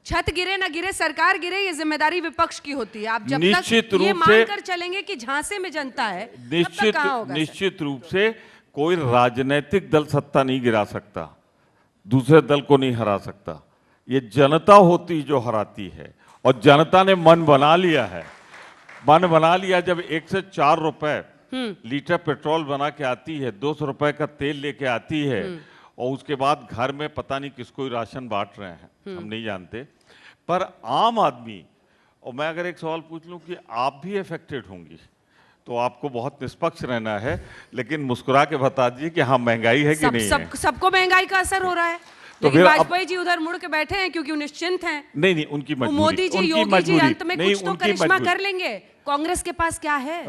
छत गिरे ना गिरे, सरकार गिरे, ये जिम्मेदारी विपक्ष की होती है। आप जब निश्चित तक ये रूप से मानकर चलेंगे कि झांसे में जनता है, तब तक कहाँ होगा? निश्चित रूप से कोई राजनीतिक दल सत्ता नहीं गिरा सकता, दूसरे दल को नहीं हरा सकता। ये जनता होती जो हराती है, और जनता ने मन बना लिया है। मन बना लिया, जब 1 से 4 रुपए लीटर पेट्रोल बना के आती है, 200 रुपए का तेल लेके आती है, और उसके बाद घर में पता नहीं किसको राशन बांट रहे हैं, हम नहीं जानते। पर आम आदमी, और मैं अगर एक सवाल पूछ लूं कि आप भी अफेक्टेड होंगी, तो आपको बहुत निष्पक्ष रहना है, लेकिन मुस्कुरा के बता दीजिए कि हाँ महंगाई है कि नहीं है। सबको महंगाई का असर हो रहा है, तो लेकिन वाजपेयी जी उधर मुड़ के बैठे हैं क्योंकि निश्चिंत हैं। नहीं, उनकी मजबूरी, मोदी जी, योगी जी अंत में कुछ तो करिश्मा कर लेंगे। कांग्रेस के पास क्या है?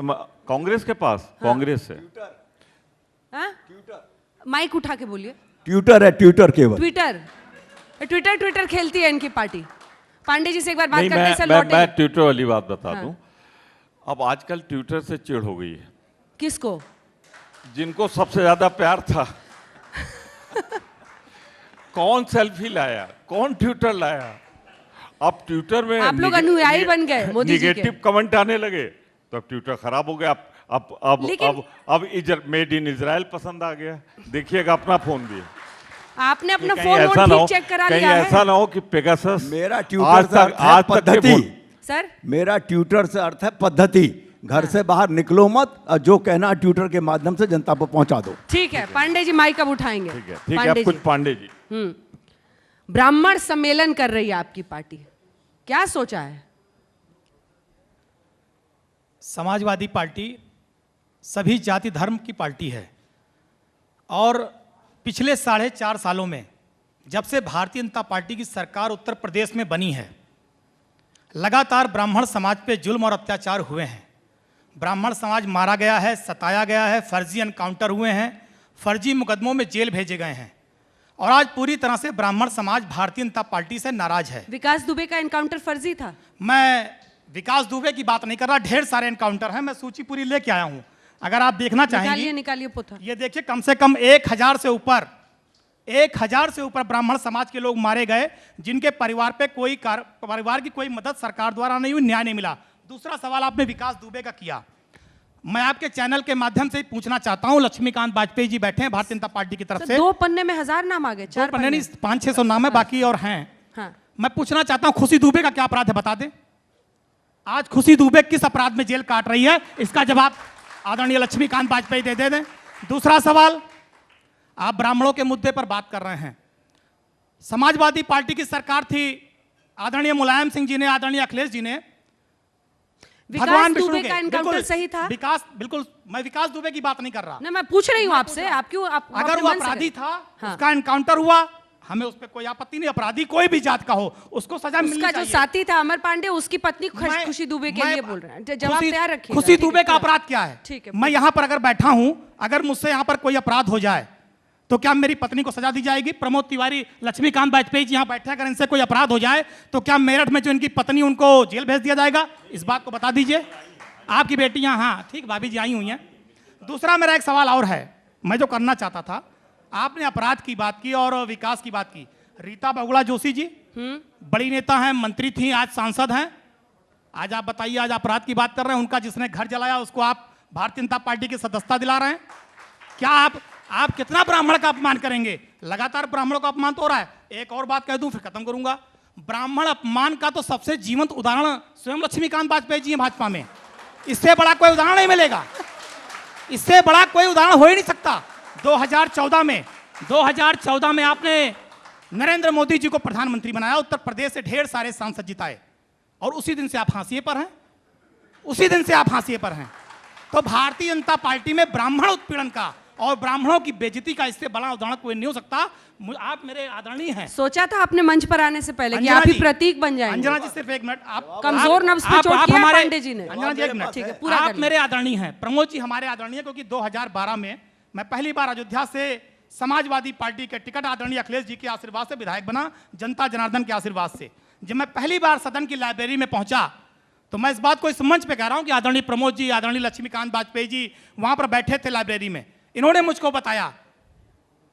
कांग्रेस के पास कांग्रेस है माइक उठा के बोलिए। ट्विटर है, ट्विटर केवल ट्विटर खेलती है इनकी पार्टी। पांडे जी से एक बार बात करते हैं, मैं ट्विटर वाली बात बता दूं। अब आजकल ट्विटर से चिढ़ हो गई है। किसको? जिनको सबसे ज्यादा प्यार था। कौन सेल्फी लाया, कौन ट्विटर लाया। अब ट्विटर में आप लोग अनुयायी बन गए मोदी जी के। निगेटिव कमेंट आने लगे तो अब ट्विटर खराब हो गया। अब मेड इन इजराइल पसंद आ गया। देखिएगा अपना फोन भी, आपने अपना फोन ठीक चेक करा लिया है? ऐसा ना हो कि पेगासस मेरा ट्विटर से अर्थ है पद्धति। सर, मेरा ट्विटर से अर्थ है पद्धति। घर से बाहर निकलो मत, और जो कहना ट्विटर के माध्यम से जनता पर पहुंचा दो। ठीक है, पांडे जी माइक अब उठाएंगे। ठीक है, कुछ पांडे जी। ब्राह्मण सम्मेलन कर रही है आपकी पार्टी, क्या सोचा है? समाजवादी पार्टी सभी जाति धर्म की पार्टी है, और पिछले 4.5 सालों में जब से भारतीय जनता पार्टी की सरकार उत्तर प्रदेश में बनी है, लगातार ब्राह्मण समाज पे जुल्म और अत्याचार हुए हैं। ब्राह्मण समाज मारा गया है, सताया गया है, फर्जी एनकाउंटर हुए हैं, फर्जी मुकदमों में जेल भेजे गए हैं, और आज पूरी तरह से ब्राह्मण समाज भारतीय जनता पार्टी से नाराज है। विकास दुबे का एनकाउंटर फर्जी था? मैं विकास दुबे की बात नहीं कर रहा, ढेर सारे एनकाउंटर हैं, मैं सूची पूरी लेके आया हूं, अगर आप देखना चाहेंगे। निकालिए पुत्र। ये देखिए, कम से कम 1000 से ऊपर ब्राह्मण समाज के लोग मारे गए, जिनके परिवार पे परिवार की कोई मदद सरकार द्वारा नहीं हुई, न्याय नहीं मिला। दूसरा सवाल आपने विकास दुबे का किया, मैं आपके चैनल के माध्यम से पूछना चाहता हूं। लक्ष्मीकांत वाजपेयी जी बैठे हैं भारतीय जनता पार्टी की तरफ से। 2 पन्ने में 1000 नाम आ गए, 4 पन्ने नहीं, 500-600 नाम है, बाकी और हैं। मैं पूछना चाहता हूं, खुशी दुबे का क्या अपराध है, बता दें। आज खुशी दुबे किस अपराध में जेल काट रही है, इसका जवाब आदरणीय लक्ष्मीकांत वाजपेयी दे दें। दूसरा सवाल, आप ब्राह्मणों के मुद्दे पर बात कर रहे हैं। समाजवादी पार्टी की सरकार थी, आदरणीय मुलायम सिंह जी ने, आदरणीय अखिलेश जी ने भगवान दुबे का एनकाउंटर सही था? बिल्कुल, मैं विकास दुबे की बात नहीं कर रहा। नहीं, मैं पूछ रही हूं आपसे, आप क्यों अगर वो अपराधी था, उसका एनकाउंटर हुआ, हमें उस पर कोई आपत्ति नहीं। अपराधी कोई भी जात का हो, उसको सजा मिलनी चाहिए। उसका जो साथी था अमर पांडे, उसकी पत्नी खुशी दुबे के लिए बोल रहे हैं, जवाब तैयार रखिए। खुशी दुबे का अपराध क्या है? ठीक है, मैं यहाँ पर अगर बैठा हूँ, अगर मुझसे यहाँ पर कोई अपराध हो जाए तो क्या मेरी पत्नी को सजा दी जाएगी? प्रमोद तिवारी, लक्ष्मीकांत वाजपेयी जी यहाँ बैठे, अगर इनसे कोई अपराध हो जाए तो क्या मेरठ में जो इनकी पत्नी, उनको जेल भेज दिया जाएगा? इस बात को बता दीजिए। आपकी बेटी यहाँ, हाँ ठीक, भाभी जी आई हुई हैं। दूसरा मेरा एक सवाल और है, मैं जो करना चाहता था, आपने अपराध की बात की और विकास की बात की। रीता बहुगुणा जोशी जी बड़ी नेता हैं, मंत्री थी, आज सांसद हैं। आज आप बताइए, आज अपराध की बात कर रहे हैं, उनका जिसने घर जलाया उसको आप भारतीय जनता पार्टी की सदस्यता दिला रहे हैं। क्या आप कितना ब्राह्मण का अपमान करेंगे? लगातार ब्राह्मणों का अपमान तो हो रहा है। एक और बात कह दूं फिर खत्म करूंगा। ब्राह्मण अपमान का तो सबसे जीवंत उदाहरण स्वयं लक्ष्मीकांत वाजपेयी जी हैं भाजपा में। इससे बड़ा कोई उदाहरण नहीं मिलेगा, इससे बड़ा कोई उदाहरण हो ही नहीं सकता। 2014 में आपने नरेंद्र मोदी जी को प्रधानमंत्री बनाया, उत्तर प्रदेश से ढेर सारे सांसद जिताए, और उसी दिन से आप फांसी पर हैं। तो भारतीय जनता पार्टी में ब्राह्मण उत्पीड़न का और ब्राह्मणों की बेइज्जती का इससे बड़ा उदाहरण कोई नहीं हो सकता। आप मेरे आदरणीय हैं। सोचा था आपने मंच पर आने से पहले कि आप ही प्रतीक बन जाएंगे। अंजना जी सिर्फ एक मिनट, आप कमजोर नब्ज पे चोट किया पांडे जी ने। अंजना जी एक मिनट, ठीक है, पूरा आप मेरे आदरणीय हैं, प्रमोद जी हमारे आदरणीय, क्योंकि 2012 में मैं पहली बार अयोध्या से समाजवादी पार्टी के टिकट आदरणीय अखिलेश जी के आशीर्वाद से विधायक बना, जनता जनार्दन के आशीर्वाद से। जब मैं पहली बार सदन की लाइब्रेरी में पहुंचा तो मैं इस बात को इस मंच पे कह रहा हूं कि आदरणीय प्रमोद जी, आदरणीय लक्ष्मीकांत वाजपेयी जी वहां पर बैठे थे लाइब्रेरी में। इन्होंने मुझको बताया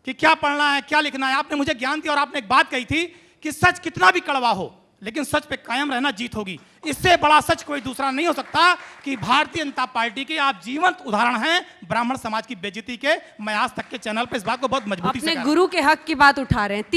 कि क्या पढ़ना है, क्या लिखना है। आपने मुझे ज्ञान दिया और आपने एक बात कही थी कि सच कितना भी कड़वा हो, लेकिन सच पे कायम रहना जीत होगी। इससे बड़ा सच कोई दूसरा नहीं हो सकता कि भारतीय जनता पार्टी के आप जीवंत उदाहरण हैं ब्राह्मण समाज की बेइज्जती के। मैं आज तक के चैनल पे इस बात को बहुत मजबूती से अपने कह रहा हूं। गुरु के हक की बात उठा रहे हैं।